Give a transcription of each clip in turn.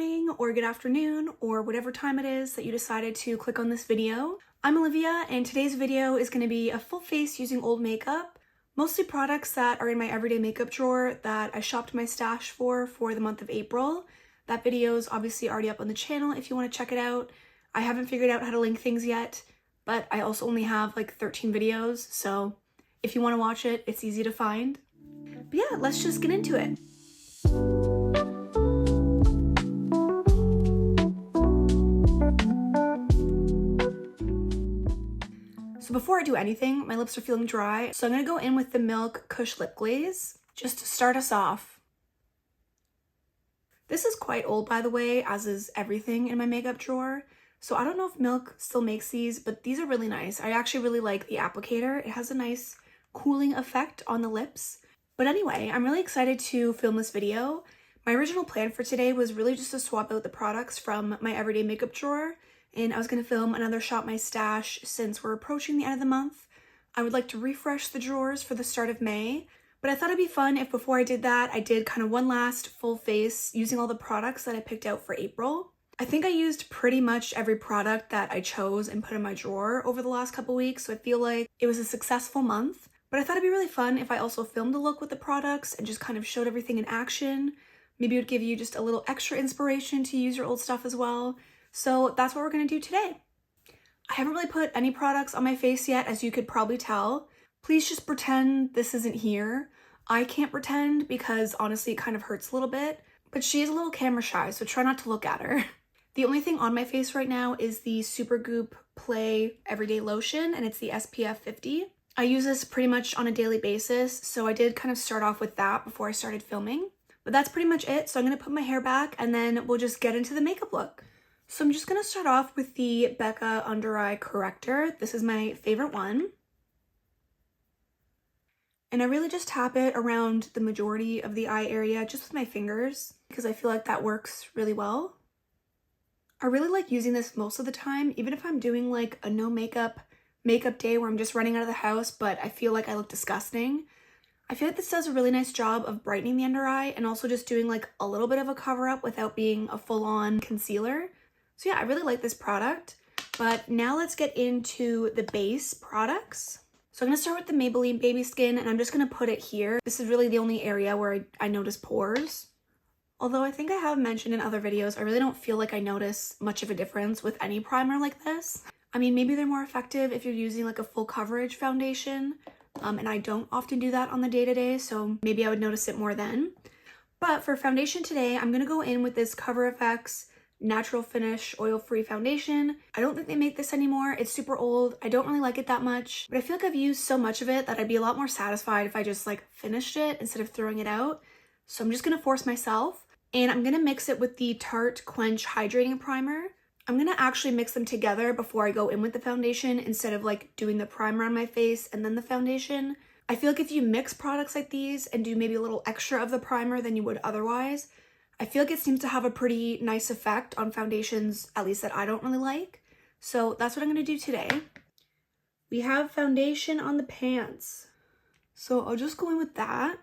morning or good afternoon or whatever time it is that you decided to click on this video. I'm Olivia and today's video is going to be a full face using old makeup, mostly products that are in my everyday makeup drawer that I shopped my stash for the month of April. That video is obviously already up on the channel if you want to check it out. I haven't figured out how to link things yet, but I also only have like 13 videos, so if you want to watch it, it's easy to find. But yeah, let's just get into it. So before I do anything, my lips are feeling dry, so I'm going to go in with the Milk Kush Lip Glaze, just to start us off. This is quite old, by the way, as is everything in my makeup drawer, so I don't know if Milk still makes these, but these are really nice. I actually really like the applicator. It has a nice cooling effect on the lips. But anyway, I'm really excited to film this video. My original plan for today was really just to swap out the products from my everyday makeup drawer, and I was going to film another Shop My Stash since we're approaching the end of the month. I would like to refresh the drawers for the start of May, but I thought it'd be fun if before I did that, I did kind of one last full face using all the products that I picked out for April. I think I used pretty much every product that I chose and put in my drawer over the last couple weeks, so I feel like it was a successful month. But I thought it'd be really fun if I also filmed a look with the products and just kind of showed everything in action. Maybe it would give you just a little extra inspiration to use your old stuff as well. So that's what we're going to do today. I haven't really put any products on my face yet, as you could probably tell. Please just pretend this isn't here. I can't pretend because honestly it kind of hurts a little bit, but she is a little camera shy, so try not to look at her. The only thing on my face right now is the Supergoop Play Everyday Lotion, and it's the SPF 50. I use this pretty much on a daily basis, so I did kind of start off with that before I started filming. But that's pretty much it, so I'm going to put my hair back and then we'll just get into the makeup look. So I'm just going to start off with the Becca Under Eye Corrector. This is my favorite one. And I really just tap it around the majority of the eye area just with my fingers because I feel like that works really well. I really like using this most of the time, even if I'm doing like a no makeup day where I'm just running out of the house but I feel like I look disgusting. I feel like this does a really nice job of brightening the under eye and also just doing like a little bit of a cover up without being a full-on concealer. So yeah, I really like this product. But now let's get into the base products. So I'm going to start with the Maybelline Baby Skin, and I'm just going to put it here. This is really the only area where I notice pores. Although I think I have mentioned in other videos, I really don't feel like I notice much of a difference with any primer like this. I mean, maybe they're more effective if you're using like a full coverage foundation, and I don't often do that on the day-to-day, so maybe I would notice it more then. But for foundation today, I'm going to go in with this Cover FX Natural Finish Oil-Free Foundation. I don't think they make this anymore. It's super old. I don't really like it that much, but I feel like I've used so much of it that I'd be a lot more satisfied if I just like finished it instead of throwing it out. So I'm just going to force myself, and I'm going to mix it with the Tarte Quench Hydrating Primer. I'm going to actually mix them together before I go in with the foundation instead of like doing the primer on my face and then the foundation. I feel like if you mix products like these and do maybe a little extra of the primer than you would otherwise, I feel like it seems to have a pretty nice effect on foundations, at least that I don't really like. So that's what I'm going to do today. We have foundation on the pants. So I'll just go in with that.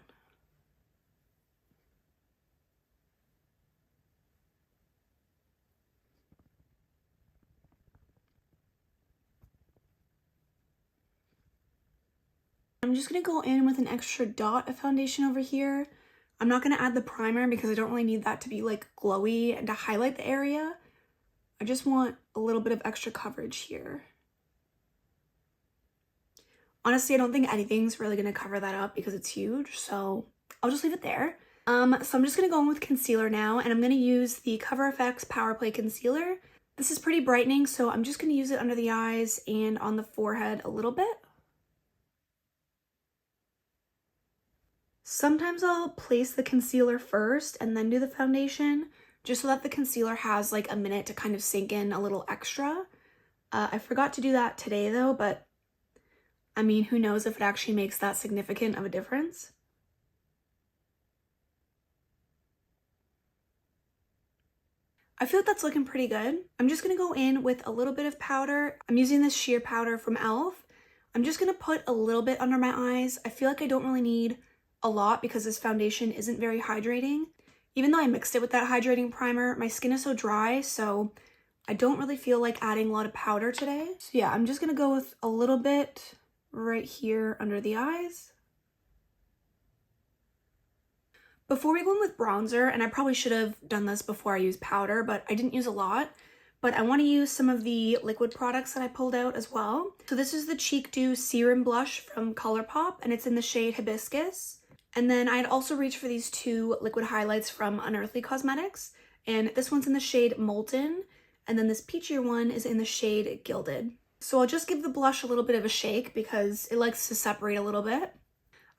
I'm just going to go in with an extra dot of foundation over here. I'm not going to add the primer because I don't really need that to be like glowy and to highlight the area. I just want a little bit of extra coverage here. Honestly, I don't think anything's really going to cover that up because it's huge, so I'll just leave it there. So I'm just going to go in with concealer now, and I'm going to use the Cover FX Power Play Concealer. This is pretty brightening, so I'm just going to use it under the eyes and on the forehead a little bit. Sometimes I'll place the concealer first and then do the foundation, just so that the concealer has like a minute to kind of sink in a little extra. I forgot to do that today though, but I mean, who knows if it actually makes that significant of a difference. I feel like that's looking pretty good. I'm just going to go in with a little bit of powder. I'm using this sheer powder from e.l.f. I'm just going to put a little bit under my eyes. I feel like I don't really need a lot because this foundation isn't very hydrating. Even though I mixed it with that hydrating primer, my skin is so dry, so I don't really feel like adding a lot of powder today. So yeah, I'm just gonna go with a little bit right here under the eyes. Before we go in with bronzer, and I probably should have done this before I used powder, but I didn't use a lot, but I want to use some of the liquid products that I pulled out as well. So this is the Cheek Dew Serum Blush from ColourPop, and it's in the shade Hibiscus. And then I'd also reached for these two liquid highlights from Unearthly Cosmetics, and this one's in the shade Molten, and then this peachier one is in the shade Gilded. So I'll just give the blush a little bit of a shake because it likes to separate a little bit.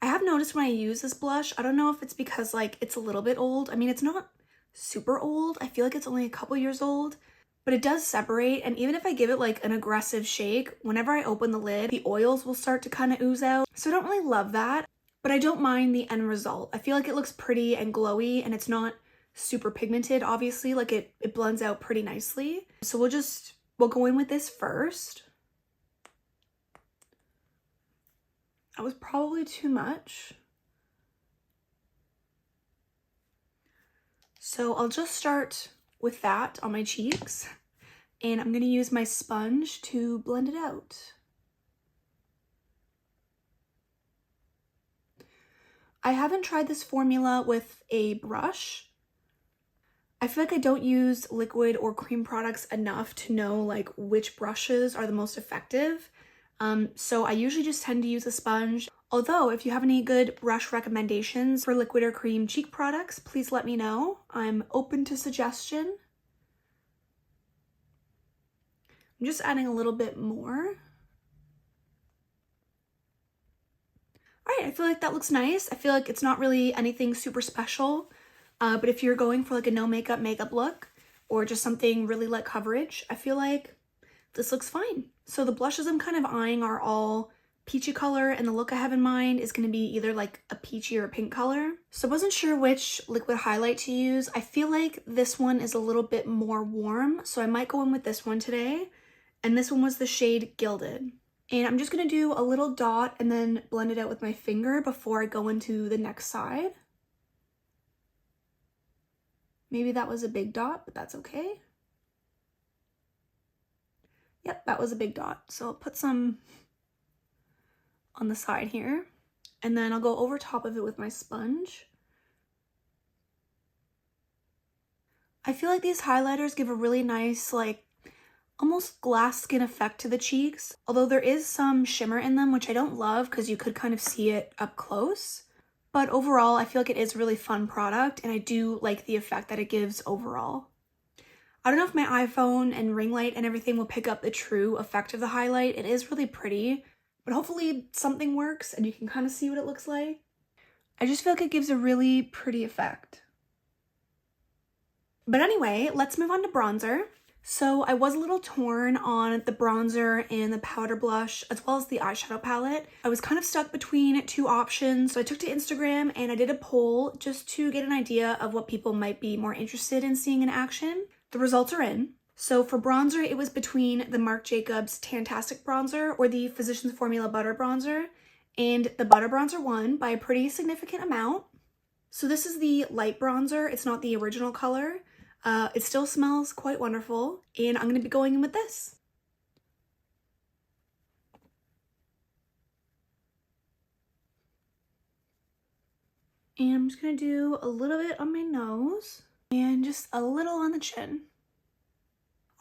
I have noticed when I use this blush, I don't know if it's because like it's a little bit old. I mean, it's not super old. I feel like it's only a couple years old, but it does separate. And even if I give it like an aggressive shake, whenever I open the lid, the oils will start to kind of ooze out. So I don't really love that, but I don't mind the end result. I feel like it looks pretty and glowy, and it's not super pigmented, obviously. Like it blends out pretty nicely. So we'll go in with this first. That was probably too much. So I'll just start with that on my cheeks, and I'm gonna use my sponge to blend it out. I haven't tried this formula with a brush. I feel like I don't use liquid or cream products enough to know like which brushes are the most effective. So I usually just tend to use a sponge. Although if you have any good brush recommendations for liquid or cream cheek products, please let me know. I'm open to suggestion. I'm just adding a little bit more. All right, I feel like that looks nice. I feel like it's not really anything super special, but if you're going for like a no makeup look or just something really light coverage, I feel like this looks fine. So the blushes I'm kind of eyeing are all peachy color, and the look I have in mind is going to be either like a peachy or a pink color. So I wasn't sure which liquid highlight to use. I feel like this one is a little bit more warm, so I might go in with this one today. And this one was the shade Gilded. And I'm just going to do a little dot and then blend it out with my finger before I go into the next side. Maybe that was a big dot, but that's okay. Yep, that was a big dot. So I'll put some on the side here, and then I'll go over top of it with my sponge. I feel like these highlighters give a really nice, like, almost glass skin effect to the cheeks, although there is some shimmer in them, which I don't love because you could kind of see it up close. But overall, I feel like it is a really fun product, and I do like the effect that it gives overall. I don't know if my iPhone and ring light and everything will pick up the true effect of the highlight. It is really pretty, but hopefully something works and you can kind of see what it looks like. I just feel like it gives a really pretty effect. But anyway, let's move on to bronzer. So I was a little torn on the bronzer and the powder blush as well as the eyeshadow palette. I was kind of stuck between two options, so I took to Instagram and I did a poll just to get an idea of what people might be more interested in seeing in action. The results are in. So for bronzer, it was between the Marc Jacobs Tantastic Bronzer or the Physicians Formula Butter Bronzer, and the Butter Bronzer won by a pretty significant amount. So this is the light bronzer. It's not the original color. It still smells quite wonderful, and I'm going to be going in with this. And I'm just going to do a little bit on my nose and just a little on the chin.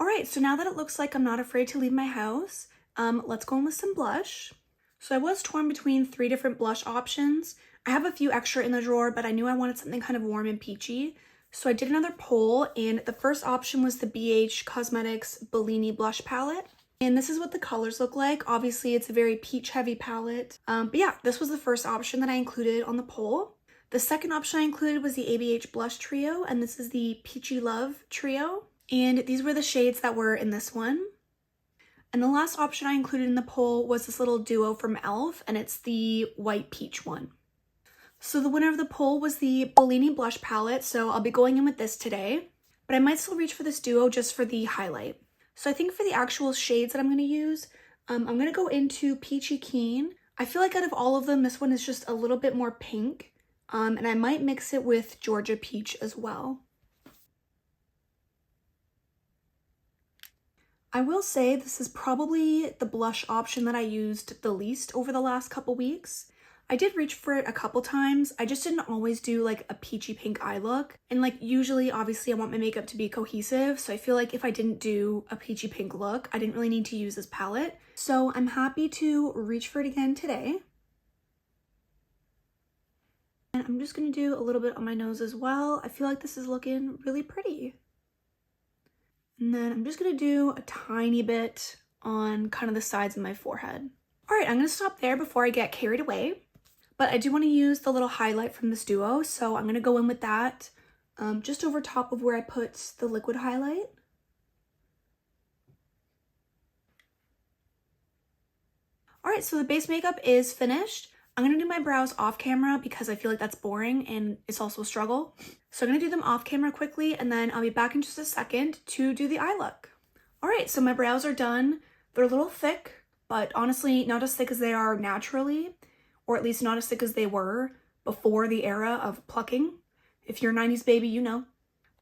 All right, so now that it looks like I'm not afraid to leave my house, let's go in with some blush. So I was torn between 3 different blush options. I have a few extra in the drawer, but I knew I wanted something kind of warm and peachy. So I did another poll, and the first option was the BH Cosmetics Bellini Blush Palette. And this is what the colors look like. Obviously, it's a very peach heavy palette. But yeah, this was the first option that I included on the poll. The second option I included was the ABH Blush Trio, and this is the Peachy Love Trio. And these were the shades that were in this one. And the last option I included in the poll was this little duo from e.l.f., and it's the White Peach one. So the winner of the poll was the Bellini Blush Palette, so I'll be going in with this today. But I might still reach for this duo just for the highlight. So I think for the actual shades that I'm going to use, I'm going to go into Peachy Keen. I feel like out of all of them, this one is just a little bit more pink, And I might mix it with Georgia Peach as well. I will say this is probably the blush option that I used the least over the last couple weeks. I did reach for it a couple times. I just didn't always do like a peachy pink eye look. And like usually, obviously I want my makeup to be cohesive. So I feel like if I didn't do a peachy pink look, I didn't really need to use this palette. So I'm happy to reach for it again today. And I'm just gonna do a little bit on my nose as well. I feel like this is looking really pretty. And then I'm just gonna do a tiny bit on kind of the sides of my forehead. All right, I'm gonna stop there before I get carried away. But I do want to use the little highlight from this duo, so I'm going to go in with that just over top of where I put the liquid highlight. All right, so the base makeup is finished. I'm going to do my brows off camera because I feel like that's boring and it's also a struggle. So I'm going to do them off camera quickly, and then I'll be back in just a second to do the eye look. All right, so my brows are done. They're a little thick, but honestly, not as thick as they are naturally. Or at least not as thick as they were before the era of plucking. If you're a 90s baby, you know.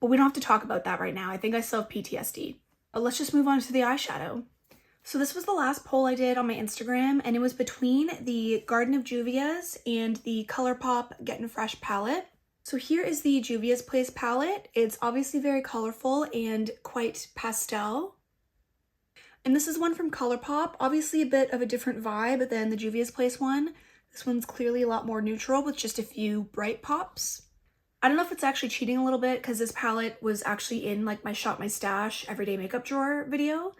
But we don't have to talk about that right now. I think I still have PTSD. But let's just move on to the eyeshadow. So this was the last poll I did on my Instagram, and it was between the Garden of Juvia's and the ColourPop Getting Fresh palette. So here is the Juvia's Place palette. It's obviously very colorful and quite pastel. And this is one from ColourPop, obviously a bit of a different vibe than the Juvia's Place one. This one's clearly a lot more neutral with just a few bright pops. I don't know if it's actually cheating a little bit because this palette was actually in like my Shop My Stash everyday makeup drawer video.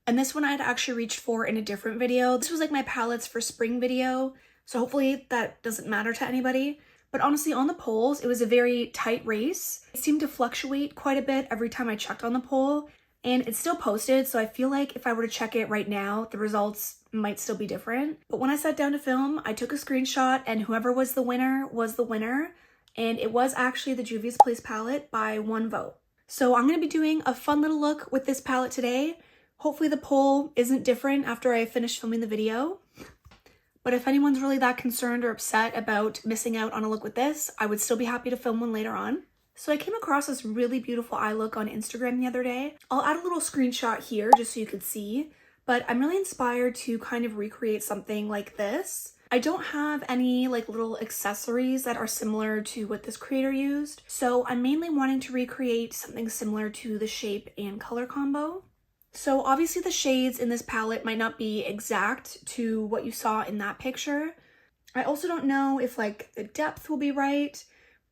And this one I had actually reached for in a different video. This was like my palettes for spring video. So hopefully that doesn't matter to anybody. But honestly, on the polls, it was a very tight race. It seemed to fluctuate quite a bit every time I checked on the poll. And it's still posted, so I feel like if I were to check it right now, the results might still be different. But when I sat down to film, I took a screenshot, and whoever was the winner was the winner. And it was actually the Juvia's Place palette by 1 vote. So I'm going to be doing a fun little look with this palette today. Hopefully the poll isn't different after I finish filming the video. But if anyone's really that concerned or upset about missing out on a look with this, I would still be happy to film one later on. So I came across this really beautiful eye look on Instagram the other day. I'll add a little screenshot here just so you could see, but I'm really inspired to kind of recreate something like this. I don't have any like little accessories that are similar to what this creator used, so I'm mainly wanting to recreate something similar to the shape and color combo. So obviously the shades in this palette might not be exact to what you saw in that picture. I also don't know if like the depth will be right.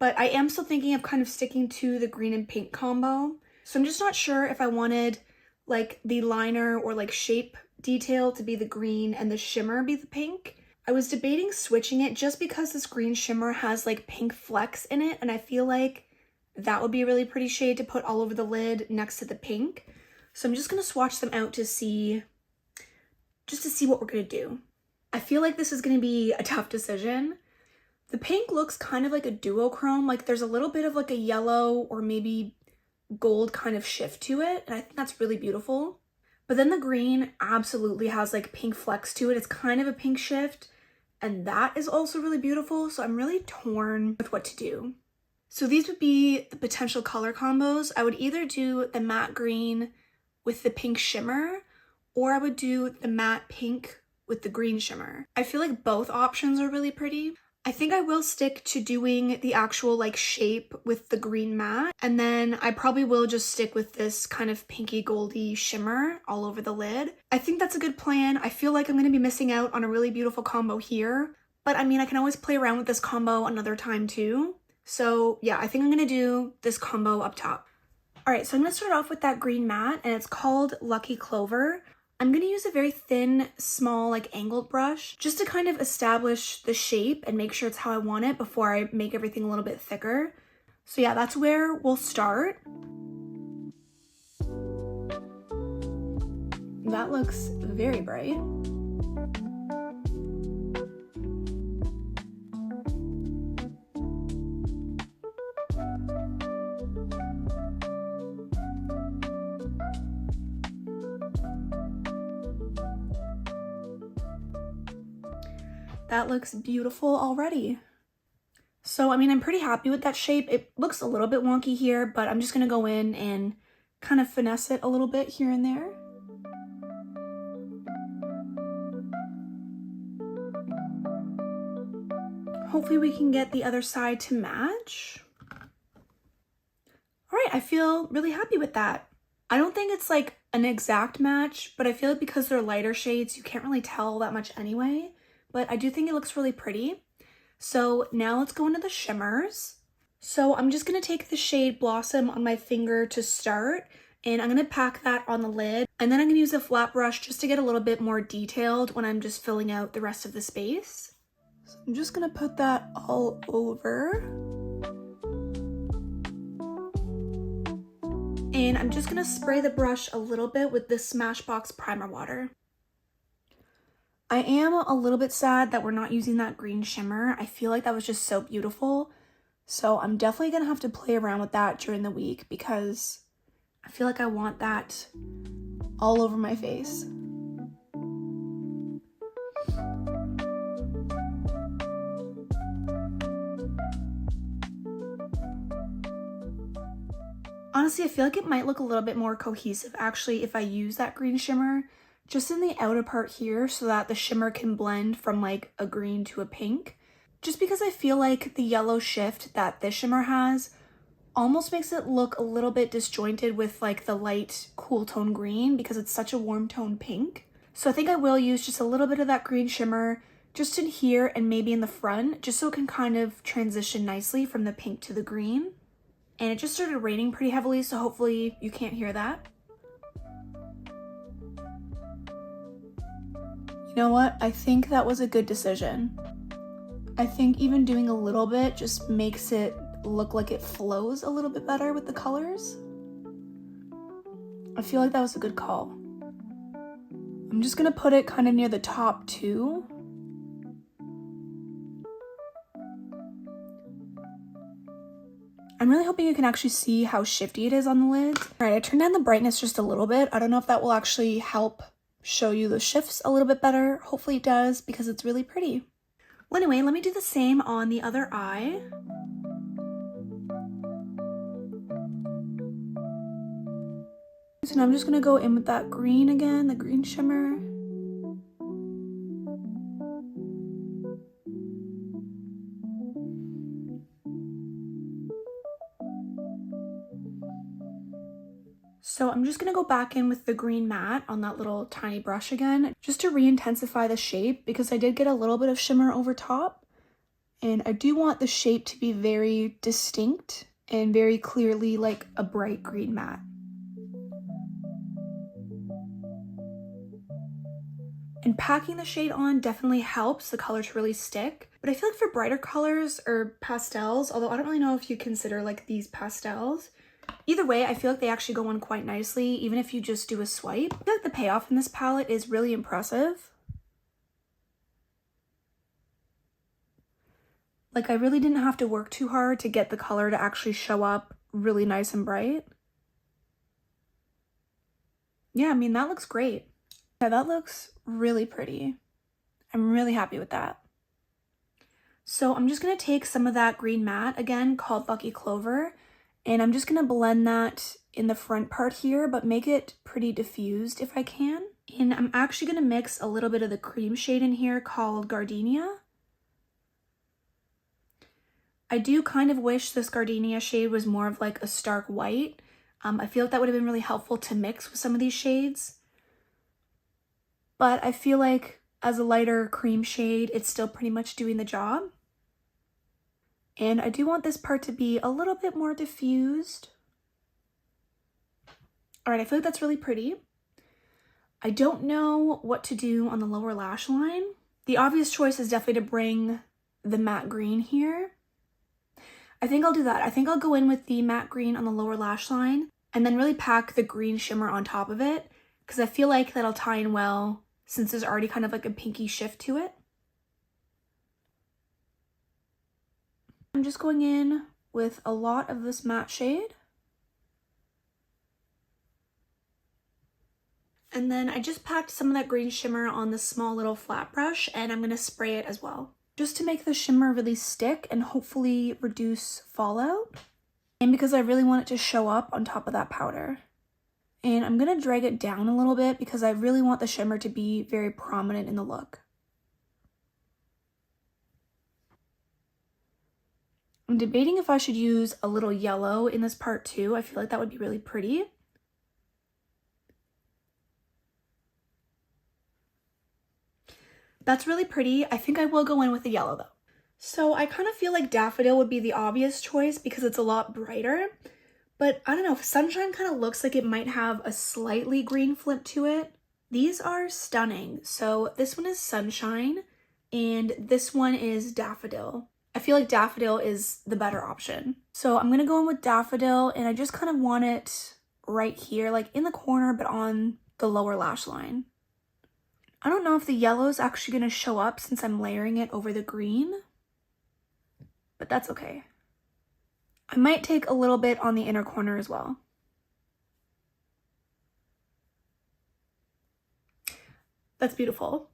But I am still thinking of kind of sticking to the green and pink combo. So I'm just not sure if I wanted like the liner or like shape detail to be the green and the shimmer be the pink. I was debating switching it just because this green shimmer has like pink flecks in it, and I feel like that would be a really pretty shade to put all over the lid next to the pink. So I'm just gonna swatch them out to see what we're gonna do. I feel like this is gonna be a tough decision. The pink looks kind of like a duochrome, like there's a little bit of like a yellow or maybe gold kind of shift to it, and I think that's really beautiful. But then the green absolutely has like pink flecks to it. It's kind of a pink shift, and that is also really beautiful, so I'm really torn with what to do. So these would be the potential color combos. I would either do the matte green with the pink shimmer, or I would do the matte pink with the green shimmer. I feel like both options are really pretty. I think I will stick to doing the actual like shape with the green matte, and then I probably will just stick with this kind of pinky goldy shimmer all over the lid. I think that's a good plan. I feel like I'm going to be missing out on a really beautiful combo here, but I mean I can always play around with this combo another time too. So yeah, I think I'm going to do this combo up top. Alright, so I'm going to start off with that green matte, and it's called Lucky Clover. I'm going to use a very thin, small, like angled brush just to kind of establish the shape and make sure it's how I want it before I make everything a little bit thicker. So yeah, that's where we'll start. That looks very bright. That looks beautiful already. So, I mean, I'm pretty happy with that shape. It looks a little bit wonky here, but I'm just gonna go in and kind of finesse it a little bit here and there. Hopefully we can get the other side to match. All right, I feel really happy with that. I don't think it's like an exact match, but I feel like because they're lighter shades, you can't really tell that much anyway, but I do think it looks really pretty. So now let's go into the shimmers. So I'm just gonna take the shade Blossom on my finger to start, and I'm gonna pack that on the lid, and then I'm gonna use a flat brush just to get a little bit more detailed when I'm just filling out the rest of the space. So I'm just gonna put that all over. And I'm just gonna spray the brush a little bit with this Smashbox primer water. I am a little bit sad that we're not using that green shimmer. I feel like that was just so beautiful. So I'm definitely gonna have to play around with that during the week because I feel like I want that all over my face. Honestly, I feel like it might look a little bit more cohesive actually if I use that green shimmer just in the outer part here so that the shimmer can blend from like a green to a pink. Just because I feel like the yellow shift that this shimmer has almost makes it look a little bit disjointed with like the light cool tone green because it's such a warm tone pink. So I think I will use just a little bit of that green shimmer just in here and maybe in the front just so it can kind of transition nicely from the pink to the green. And it just started raining pretty heavily, so hopefully you can't hear that. You know what? I think that was a good decision. I think even doing a little bit just makes it look like it flows a little bit better with the colors. I feel like that was a good call. I'm just gonna put it kind of near the top too. I'm really hoping you can actually see how shifty it is on the lids. All right, I turned down the brightness just a little bit. I don't know if that will actually help show you the shifts a little bit better. Hopefully it does because it's really pretty. Well, anyway, let me do the same on the other eye. So now I'm just gonna go in with that green again, the green shimmer. So I'm just gonna go back in with the green matte on that little tiny brush again, just to re-intensify the shape because I did get a little bit of shimmer over top. And I do want the shape to be very distinct and very clearly like a bright green matte. And packing the shade on definitely helps the color to really stick. But I feel like for brighter colors or pastels, although I don't really know if you consider like these pastels, either way, I feel like they actually go on quite nicely, even if you just do a swipe. I feel like the payoff in this palette is really impressive. Like I really didn't have to work too hard to get the color to actually show up really nice and bright. Yeah, I mean, that looks great. Yeah, that looks really pretty. I'm really happy with that. So I'm just gonna take some of that green matte again called Lucky Clover, and I'm just gonna blend that in the front part here, but make it pretty diffused if I can. And I'm actually gonna mix a little bit of the cream shade in here called Gardenia. I do kind of wish this Gardenia shade was more of like a stark white. I feel like that would have been really helpful to mix with some of these shades. But I feel like as a lighter cream shade, it's still pretty much doing the job. And I do want this part to be a little bit more diffused. All right, I feel like that's really pretty. I don't know what to do on the lower lash line. The obvious choice is definitely to bring the matte green here. I think I'll do that. I think I'll go in with the matte green on the lower lash line and then really pack the green shimmer on top of it because I feel like that'll tie in well since there's already kind of like a pinky shift to it. I'm just going in with a lot of this matte shade. And then I just packed some of that green shimmer on this small little flat brush and I'm gonna spray it as well. just to make the shimmer really stick and hopefully reduce fallout. And because I really want it to show up on top of that powder. And I'm going to drag it down a little bit because I really want the shimmer to be very prominent in the look. I'm debating if I should use a little yellow in this part too. I feel like that would be really pretty. That's really pretty. I think I will go in with the yellow though. So I kind of feel like daffodil would be the obvious choice because it's a lot brighter. But I don't know, sunshine kind of looks like it might have a slightly green flip to it. These are stunning. So this one is sunshine and this one is daffodil. I feel like daffodil is the better option. So I'm gonna go in with daffodil and I just kind of want it right here, like in the corner, but on the lower lash line. I don't know if the yellow is actually gonna show up since I'm layering it over the green, but that's okay. I might take a little bit on the inner corner as well. That's beautiful.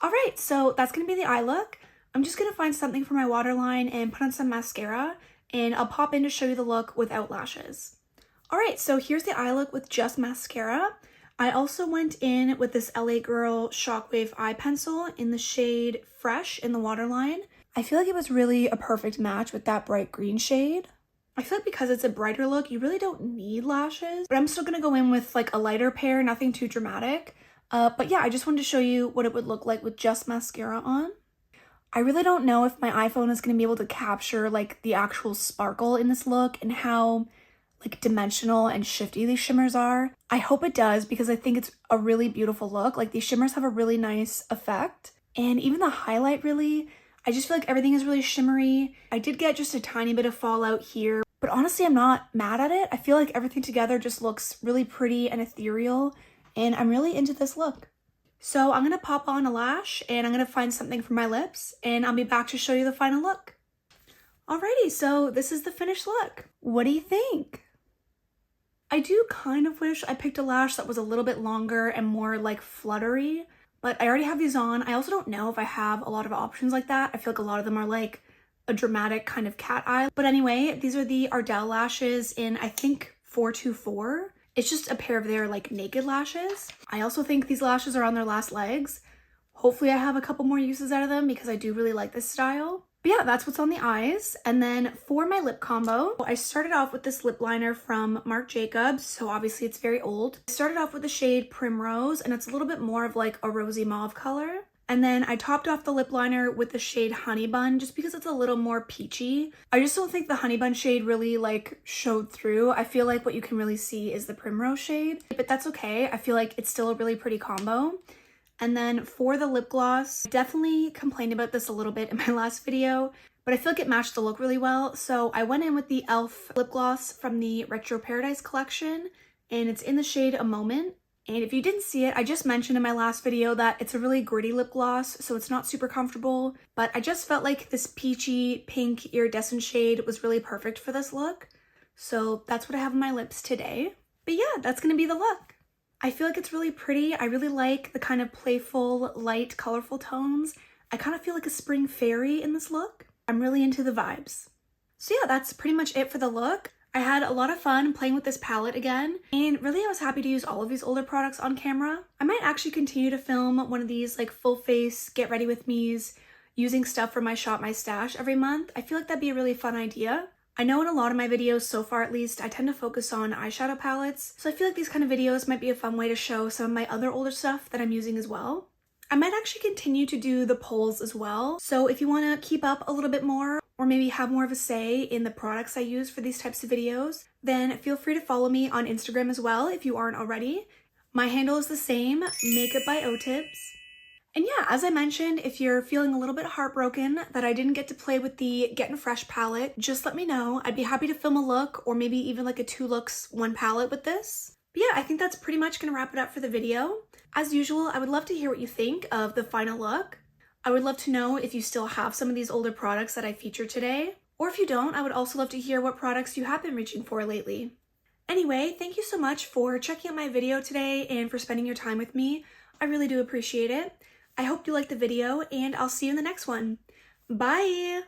All right, so that's gonna be the eye look. I'm just gonna find something for my waterline and put on some mascara, and I'll pop in to show you the look without lashes. All right, so here's the eye look with just mascara. I also went in with this LA Girl Shockwave eye pencil in the shade Fresh in the waterline. I feel like it was really a perfect match with that bright green shade. I feel like because it's a brighter look, you really don't need lashes, but I'm still gonna go in with like a lighter pair, nothing too dramatic. But yeah, I just wanted to show you what it would look like with just mascara on. I really don't know if my iPhone is gonna be able to capture like the actual sparkle in this look and how like dimensional and shifty these shimmers are. I hope it does because I think it's a really beautiful look. Like these shimmers have a really nice effect, and even the highlight really, I just feel like everything is really shimmery. I did get just a tiny bit of fallout here, but honestly, I'm not mad at it. I feel like everything together just looks really pretty and ethereal, and I'm really into this look. So I'm gonna pop on a lash and I'm gonna find something for my lips and I'll be back to show you the final look. Alrighty, so this is the finished look. What do you think? I do kind of wish I picked a lash that was a little bit longer and more like fluttery, but I already have these on. I also don't know if I have a lot of options like that. I feel like a lot of them are like a dramatic kind of cat eye. But anyway, these are the Ardell lashes in, I think, 424. It's just a pair of their like naked lashes. I also think these lashes are on their last legs. Hopefully I have a couple more uses out of them because I do really like this style. But yeah, that's what's on the eyes. And then for my lip combo, I started off with this lip liner from Marc Jacobs. So obviously it's very old. I started off with the shade Primrose and it's a little bit more of like a rosy mauve color. And then I topped off the lip liner with the shade Honey Bun just because it's a little more peachy. I just don't think the Honey Bun shade really like showed through. I feel like what you can really see is the Primrose shade, but that's okay. I feel like it's still a really pretty combo. And then for the lip gloss, I definitely complained about this a little bit in my last video, but I feel like it matched the look really well. So I went in with the e.l.f. lip gloss from the Retro Paradise collection, and it's in the shade A Moment. And if you didn't see it, I just mentioned in my last video that it's a really gritty lip gloss, so it's not super comfortable, but I just felt like this peachy pink iridescent shade was really perfect for this look. So that's what I have on my lips today. But yeah, that's gonna be the look. I feel like it's really pretty. I really like the kind of playful, light, colorful tones. I kind of feel like a spring fairy in this look. I'm really into the vibes. So yeah, that's pretty much it for the look. I had a lot of fun playing with this palette again, and really I was happy to use all of these older products on camera. I might actually continue to film one of these like full face get ready with me's using stuff from my Shop My Stash every month. I feel like that'd be a really fun idea. I know in a lot of my videos, so far at least, I tend to focus on eyeshadow palettes, so I feel like these kind of videos might be a fun way to show some of my other older stuff that I'm using as well. I might actually continue to do the polls as well, so if you want to keep up a little bit more, or maybe have more of a say in the products I use for these types of videos, then feel free to follow me on Instagram as well if you aren't already. My handle is the same, Makeup by OTibs. And yeah, as I mentioned, if you're feeling a little bit heartbroken that I didn't get to play with the Gettin' Fresh palette, just let me know. I'd be happy to film a look or maybe even like a 2 looks 1 palette with this. But yeah, I think that's pretty much gonna wrap it up for the video. As usual, I would love to hear what you think of the final look. I would love to know if you still have some of these older products that I featured today. Or if you don't, I would also love to hear what products you have been reaching for lately. Anyway, thank you so much for checking out my video today and for spending your time with me. I really do appreciate it. I hope you liked the video, and I'll see you in the next one. Bye!